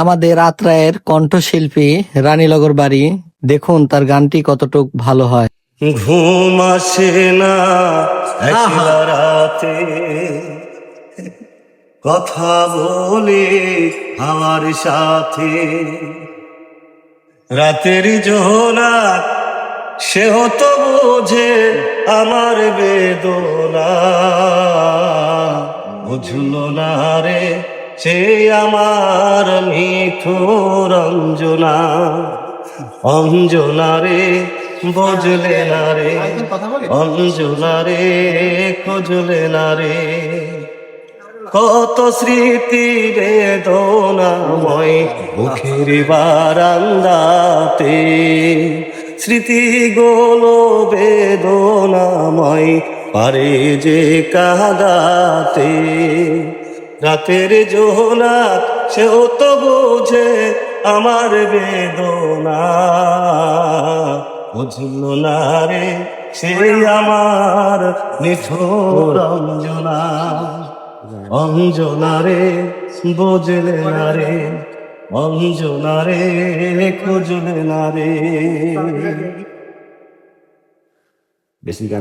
আমাদের আত্রায়ের কণ্ঠশিল্পী রানীনগর বাড়ি, দেখুন তার গানটি কতটুক ভালো হয়। ঘুম আসে না একলা রাতে, কথা বলে আমার সাথে। রাতের জোনা সেও তো বোঝে আমার বেদনা, বুঝলো না রে সে আমার মিঠুর অঞ্জনা। অঞ্জনা রে বুঝলে না রে, অঞ্জনা রে খুঁজলে না রে। কত স্মৃতি বেদনাময় মুখের বারান্দাতে, স্মৃতিগুলো বেদনাময় পারে যে কাঁদাতে। রাতের জোনাক সেও তো বোঝে আমার বেদনা, বুঝল না রে সে আমার নিঠুর অঞ্জনা। অঞ্জনা রে বুঝলে না রে, অঞ্জনা রে খুঁজলে না রে। বেশি গান